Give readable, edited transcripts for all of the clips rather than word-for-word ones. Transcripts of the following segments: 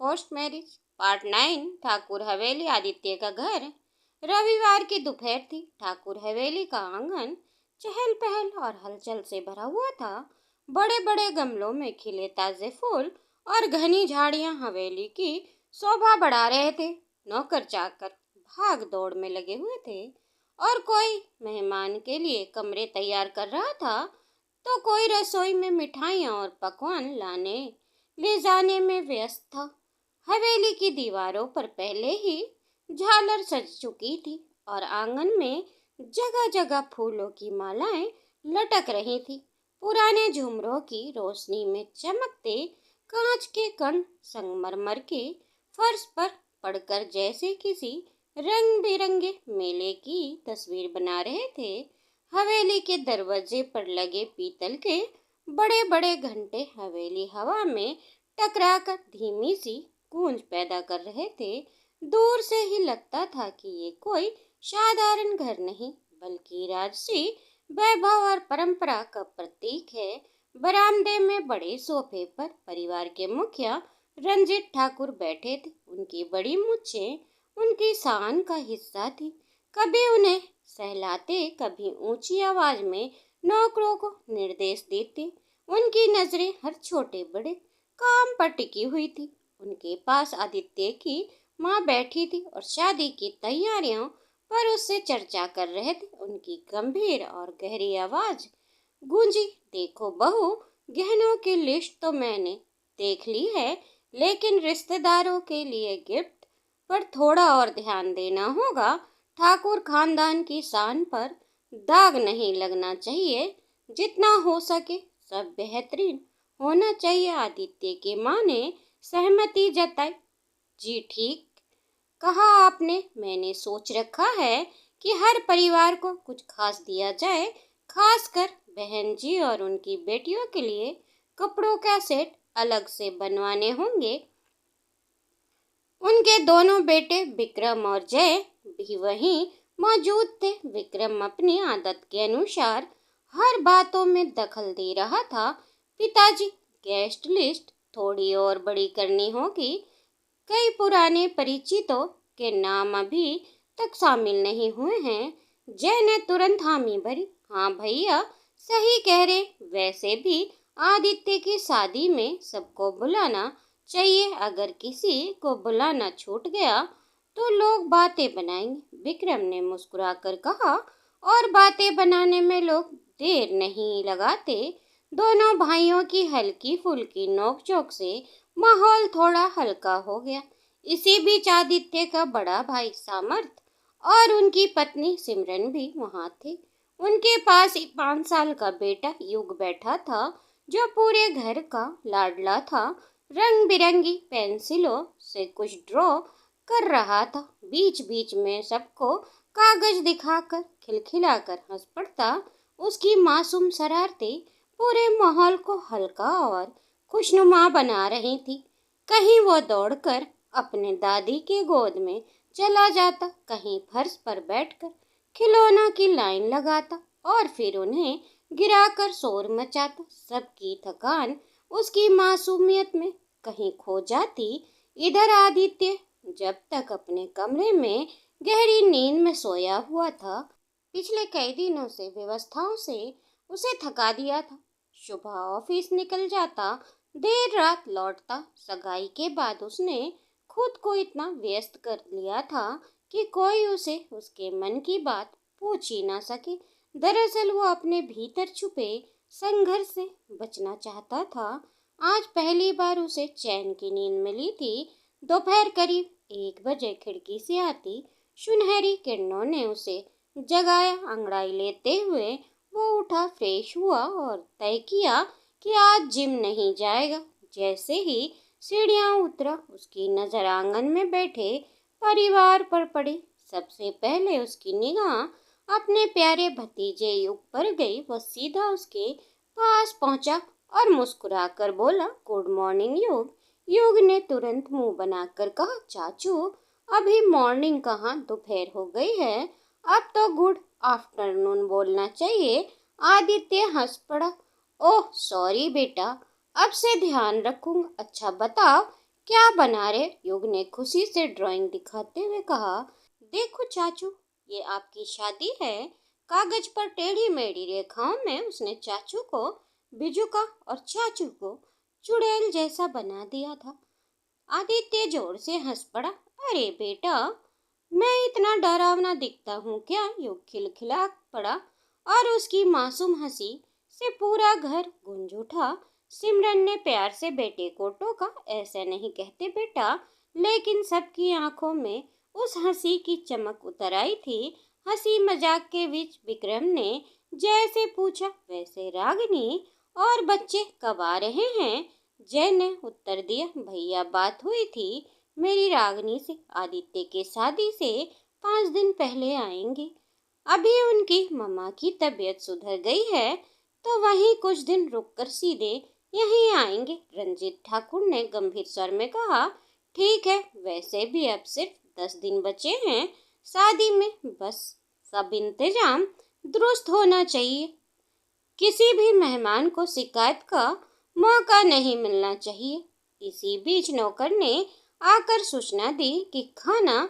Post marriage part 9। Thakur हवेली आदित्य का घर। रविवार की दोपहर थी। ठाकुर हवेली का आंगन चहल पहल और हलचल से भरा हुआ था। बड़े बड़े गमलों में खिले ताजे फूल और घनी झाड़ियां हवेली की शोभा बढ़ा रहे थे। नौकर चाकर भाग दौड़ में लगे हुए थे और कोई मेहमान के लिए कमरे तैयार कर रहा था तो कोई रसोई में मिठाइयाँ और पकवान लाने ले जाने में व्यस्त था। हवेली की दीवारों पर पहले ही झालर सज चुकी थी और आंगन में जगह जगह फूलों की मालाएं लटक रही थी। पुराने झुमरों की रोशनी में चमकते कांच के कण संगमरमर के फर्श पर पड़कर जैसे किसी रंग बिरंगे मेले की तस्वीर बना रहे थे। हवेली के दरवाजे पर लगे पीतल के बड़े बड़े घंटे हवेली हवा में टकराकर धीमी सी गूंज पैदा कर रहे थे। दूर से ही लगता था कि ये कोई साधारण घर नहीं बल्कि राजसी वैभव और परंपरा का प्रतीक है। बरामदे में बड़े सोफे पर परिवार के मुखिया रंजीत ठाकुर बैठे थे। उनकी बड़ी मूछें उनकी शान का हिस्सा थी। कभी उन्हें सहलाते, कभी ऊंची आवाज में नौकरों को निर्देश देते। उनकी नजरें हर छोटे बड़े काम पर टिकी हुई थी। उनके पास आदित्य की माँ बैठी थी और शादी की तैयारियों पर उससे चर्चा कर रहे थे। उनकी गंभीर और गहरी आवाज गूंजी, देखो बहू, गहनों की लिस्ट तो मैंने देख ली है, लेकिन रिश्तेदारों के लिए गिफ्ट पर थोड़ा और ध्यान देना होगा। ठाकुर खानदान की शान पर दाग नहीं लगना चाहिए। जितना हो सके सब बेहतरीन होना चाहिए। आदित्य की माँ ने सहमति जताई। जी ठीक कहा आपने। मैंने सोच रखा है कि हर परिवार को कुछ खास दिया जाए, खासकर बहन जी और उनकी बेटियों के लिए कपड़ों का सेट अलग से बनवाने होंगे। उनके दोनों बेटे विक्रम और जय भी वहीं मौजूद थे। विक्रम अपनी आदत के अनुसार हर बातों में दखल दे रहा था। पिताजी, गेस्ट लिस्ट थोड़ी और बड़ी करनी होगी। कई पुराने परिचितों के नाम अभी तक शामिल नहीं हुए हैं। जय ने तुरंत हामी भरी। हाँ भैया, सही कह रहे। वैसे भी आदित्य की शादी में सबको बुलाना चाहिए। अगर किसी को बुलाना छूट गया तो लोग बातें बनाएंगे। विक्रम ने मुस्कुराकर कहा, और बातें बनाने में लोग देर नहीं लगाते। दोनों भाइयों की हल्की फुल्की नोकझोंक से माहौल थोड़ा हल्का हो गया। इसी बीच आदित्य का बड़ा भाई सामर्थ और उनकी पत्नी सिमरन भी वहां थे। उनके पास ही 5 साल का बेटा युग बैठा था, जो पूरे घर का लाडला था। रंग बिरंगी पेंसिलों से कुछ ड्रॉ कर रहा था। बीच बीच में सबको कागज दिखाकर खिलखिलाकर हंस पड़ता। उसकी मासूम शरारतें पूरे माहौल को हल्का और खुशनुमा बना रही थी। कहीं वो दौड़कर अपने दादी के गोद में चला जाता, कहीं फर्श पर बैठकर खिलौना की लाइन लगाता और फिर उन्हें गिराकर शोर मचाता। सबकी थकान उसकी मासूमियत में कहीं खो जाती। इधर आदित्य जब तक अपने कमरे में गहरी नींद में सोया हुआ था। पिछले कई दिनों से व्यवस्थाओं से उसे थका दिया था। सुबह ऑफिस निकल जाता, देर रात लौटता। सगाई के बाद उसने खुद को इतना व्यस्त कर लिया था कि कोई उसे उसके मन की बात पूछ ही ना सके। दरअसल वो अपने भीतर छुपे संघर्ष से बचना चाहता था। आज पहली बार उसे चैन की नींद मिली थी। दोपहर करीब 1 बजे खिड़की से आती सुनहरी किरणों ने उसे जगाया। अंगड़ाई लेते हुए वो उठा, फ्रेश हुआ और तय किया कि आज जिम नहीं जाएगा। जैसे ही सीढ़ियां उतरा, उसकी नजर आंगन में बैठे परिवार पर पड़ी। सबसे पहले उसकी निगाह अपने प्यारे भतीजे युग पर गई। वो सीधा उसके पास पहुंचा और मुस्कुराकर बोला, गुड मॉर्निंग युग। युग ने तुरंत मुंह बनाकर कहा, चाचू अभी मॉर्निंग कहाँ, दोपहर हो गई है, अब तो गुड आफ्टरनून बोलना चाहिए। आदित्य हंस पड़ा। ओह सॉरी बेटा, अब से ध्यान रखूंगा। अच्छा बताओ, क्या बना रहे? युग ने खुशी से ड्राइंग दिखाते हुए कहा। देखो चाचू, ये आपकी शादी है। कागज पर टेढ़ी मेढ़ी रेखाओं में उसने चाचू को बिजुका और चाचू को चुड़ैल जैसा बना दिया था। आदित्य जोर से हंस पड़ा। अरे बेटा, मैं इतना डरावना दिखता हूँ क्या? युग खिलखिला पड़ा और उसकी मासूम हंसी से पूरा घर गूंज उठा। सिमरन ने प्यार से बेटे को टोका। ऐसा नहीं कहते बेटा, लेकिन सबकी आंखों में उस हंसी की चमक उतर आई थी। हंसी मजाक के बीच विक्रम ने जैसे पूछा वैसे रागिनी, और बच्चे कब आ रहे हैं? जय ने उत्तर दिया, भैया बात हुई थी मेरी रागिनी से, आदित्य के शादी से 5 दिन पहले आएंगे। अभी उनकी मम्मा की तबीयत सुधर गई है तो वहीं कुछ दिन रुककर सीधे यहीं आएंगे। रंजीत ठाकुर ने गंभीर स्वर में कहा। ठीक है, वैसे भी अब सिर्फ 10 दिन बचे हैं शादी में, बस सब इंतजाम दुरुस्त होना चाहिए। किसी भी मेहमान को शिकायत का मौका नहीं मिलना चाहिए। इसी बीच नौकर ने आकर सूचना दी कि खाना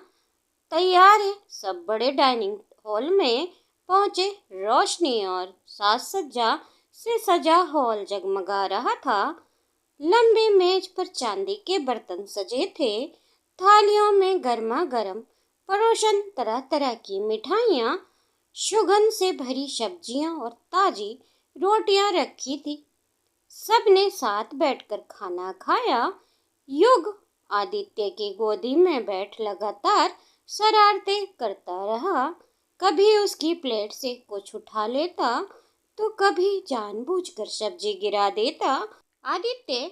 तैयार है। सब बड़े डाइनिंग हॉल में पहुंचे। रोशनी और साज सज्जा से सजा हॉल जगमगा रहा था। लंबी मेज पर चांदी के बर्तन सजे थे। थालियों में गर्मा गर्म परोसन, तरह तरह की मिठाइयाँ, सुगंध से भरी सब्जियां और ताजी रोटियां रखी थी। सबने साथ बैठकर खाना खाया। युग आदित्य की गोदी में बैठ लगातार शरारतें करता रहा। कभी उसकी प्लेट से कुछ उठा लेता तो कभी जानबूझकर सब्जी गिरा देता। आदित्य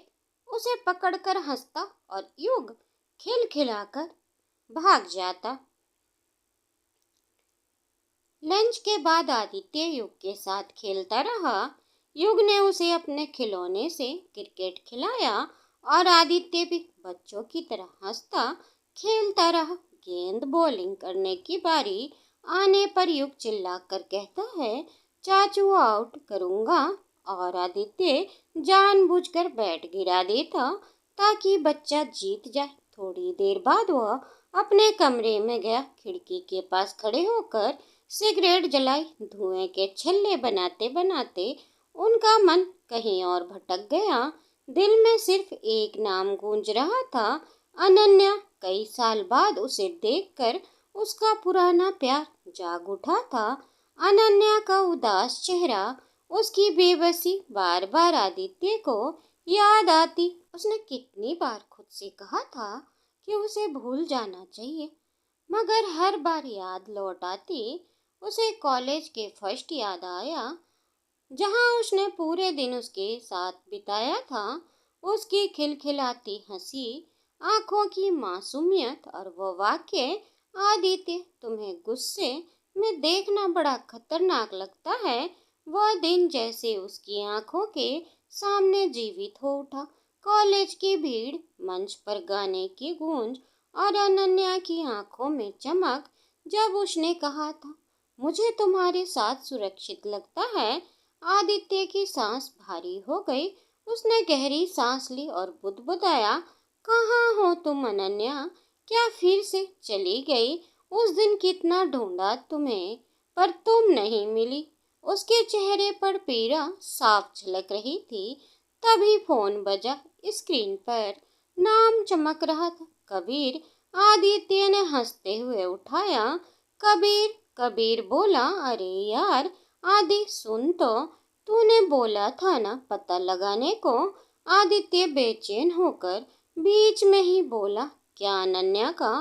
उसे पकड़कर हंसता और युग खिलखिलाकर भाग जाता। लंच के बाद आदित्य युग के साथ खेलता रहा। युग ने उसे अपने खिलौने से क्रिकेट खिलाया और आदित्य भी बच्चों की तरह हंसता खेलता रहा। गेंद बॉलिंग करने की बारी आने पर युग चिल्लाकर कहता है, चाचू आउट करूंगा, और आदित्य जानबूझकर बैट गिरा देता ताकि बच्चा जीत जाए। थोड़ी देर बाद वह अपने कमरे में गया। खिड़की के पास खड़े होकर सिगरेट जलाई। धुएं के छल्ले बनाते बनाते उनका मन कहीं और भटक गया। दिल में सिर्फ एक नाम गूंज रहा था, अनन्या। कई साल बाद उसे देखकर उसका पुराना प्यार जाग उठा था। अनन्या का उदास चेहरा, उसकी बेबसी बार बार आदित्य को याद आती। उसने कितनी बार खुद से कहा था कि उसे भूल जाना चाहिए, मगर हर बार याद लौट आती। उसे कॉलेज के फर्स्ट याद आया, जहां उसने पूरे दिन उसके साथ बिताया था। उसकी खिलखिलाती हंसी, आंखों की मासूमियत और वो वाक्य, आदित्य तुम्हें गुस्से में देखना बड़ा खतरनाक लगता है। वह दिन जैसे उसकी आंखों के सामने जीवित हो उठा। कॉलेज की भीड़, मंच पर गाने की गूंज और अनन्या की आंखों में चमक। जब उसने कहा था, मुझे तुम्हारे साथ सुरक्षित लगता है, आदित्य की सांस भारी हो गई। उसने गहरी सांस ली और बुदबुदाया, कहाँ हो तुम अनन्या? क्या फिर से चली गई? उस दिन कितना ढूंढा तुम्हें, पर तुम नहीं मिली। उसके चेहरे पर पीड़ा साफ झलक रही थी। तभी फोन बजा। स्क्रीन पर नाम चमक रहा था, कबीर। आदित्य ने हंसते हुए उठाया। कबीर। कबीर बोला, अरे यार आदि, सुन तो, तूने बोला था ना पता लगाने को। आदित्य बेचैन होकर बीच में ही बोला, क्या अनन्या का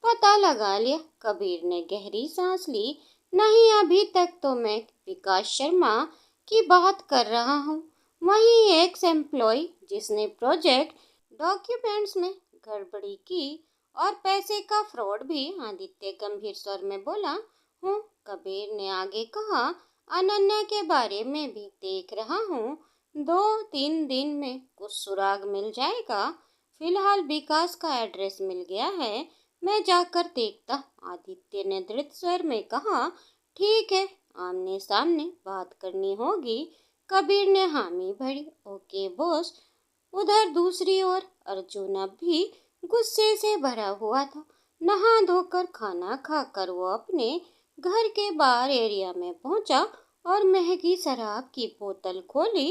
पता लगा लिया? कबीर ने गहरी सांस ली। नहीं, अभी तक तो मैं विकास शर्मा की बात कर रहा हूँ। वही एक्स एम्प्लॉय जिसने प्रोजेक्ट डॉक्यूमेंट्स में गड़बड़ी की और पैसे का फ्रॉड भी। आदित्य गंभीर स्वर में बोला हूँ। कबीर ने आगे कहा, अनन्या के बारे में भी देख रहा हूँ। 2-3 दिन में कुछ सुराग मिल जाएगा। फिलहाल विकास का एड्रेस मिल गया है, मैं जाकर देखता। आदित्य ने दृढ़ स्वर में कहा, ठीक है, आमने सामने बात करनी होगी। कबीर ने हामी भरी। Okay boss. उधर दूसरी ओर अर्जुन अब भी गुस्से से भरा हुआ था। नहा धोकर खाना खाकर वो अपने घर के बाहर एरिया में पहुंचा और महंगी शराब की बोतल खोली।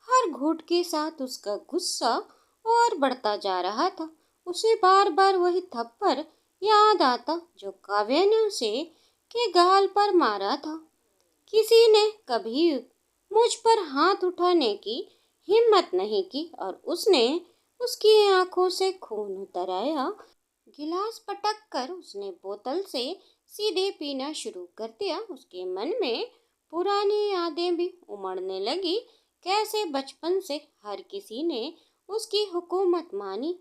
हर घूंट के साथ उसका गुस्सा और बढ़ता जा रहा था। उसे बार बार वही थप्पड़ याद आता जो काव्या ने उसे के गाल पर मारा था। किसी ने कभी मुझ पर हाथ उठाने की हिम्मत नहीं की और उसने उसकी आंखों से खून उतर आया। गिलास पटक कर उसने बोतल से सीधे पीना शुरू कर दिया। उसके मन में पुरानी यादें भी उमड़ने लगी। कैसे बचपन से हर किसी ने उसकी हुकूमत मानी,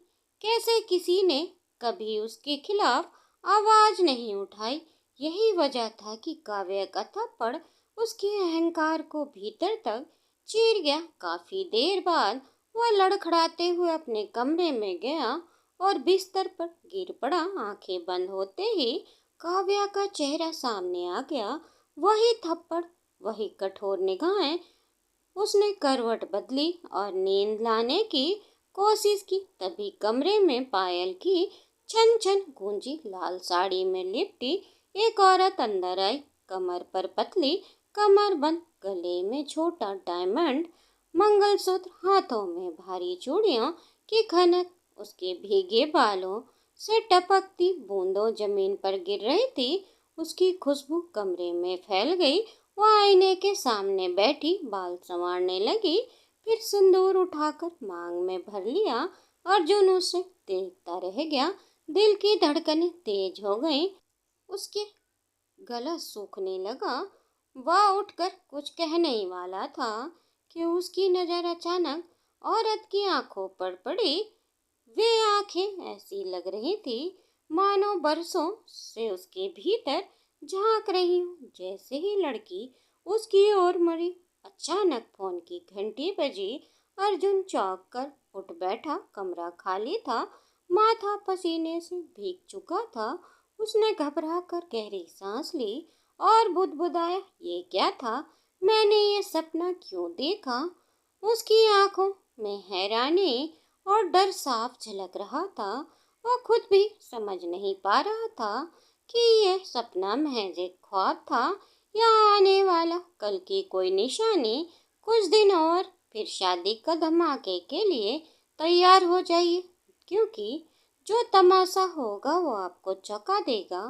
कैसे किसी ने कभी उसके खिलाफ आवाज नहीं उठाई। यही वजह था कि काव्य का थप्पड़ उसके अहंकार को भीतर तक चीर गया। काफी देर बाद वह लड़खड़ाते हुए अपने कमरे में गया और बिस्तर पर गिर पड़ा। आंखें बंद होते ही काव्या का चेहरा सामने आ गया। वही थप्पड़, वही कठोर निगाहें। उसने करवट बदली और नींद लाने की कोशिश की। तभी कमरे में पायल की छन छन गूंजी। लाल साड़ी में लिपटी एक औरत अंदर आई। कमर पर पतली कमरबंद, गले में छोटा डायमंड मंगलसूत्र, हाथों में भारी चूड़ियों की खनक। उसके भीगे बालों से टपकती बूंदों जमीन पर गिर रही थी। उसकी खुशबू कमरे में फैल गई। वह आईने के सामने बैठी बाल संवारने लगी, फिर सिंदूर उठाकर मांग में भर लिया। अर्जुन उसे देखता रह गया। दिल की धड़कनें तेज हो गईं। उसके गला सूखने लगा। वह उठकर कुछ कहने ही वाला था कि उसकी नजर अचानक औरत की आंखों पर पड़ी। वे आंखें ऐसी लग रही थी मानो बरसों से उसके भीतर झांक रही हूँ। जैसे ही लड़की उसकी ओर मुड़ी, अचानक फोन की घंटी बजी। अर्जुन चौंक कर उठ बैठा। कमरा खाली था, माथा पसीने से भीग चुका था। उसने घबरा कर गहरी सांस ली और बुदबुदाया, ये क्या था? मैंने ये सपना क्यों देखा? उसकी आंखों में हैरानी और डर साफ झलक रहा था। वह खुद भी समझ नहीं पा रहा था कि यह सपना महज एक ख्वाब था या आने वाला कल की कोई निशानी। कुछ दिन और फिर शादी का धमाके के लिए तैयार हो जाइए, क्योंकि जो तमाशा होगा वो आपको चौंका देगा।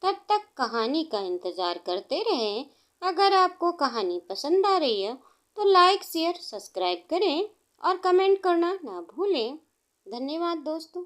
तब तक कहानी का इंतजार करते रहें। अगर आपको कहानी पसंद आ रही है तो लाइक, शेयर, सब्सक्राइब करें और कमेंट करना ना भूलें। धन्यवाद दोस्तों।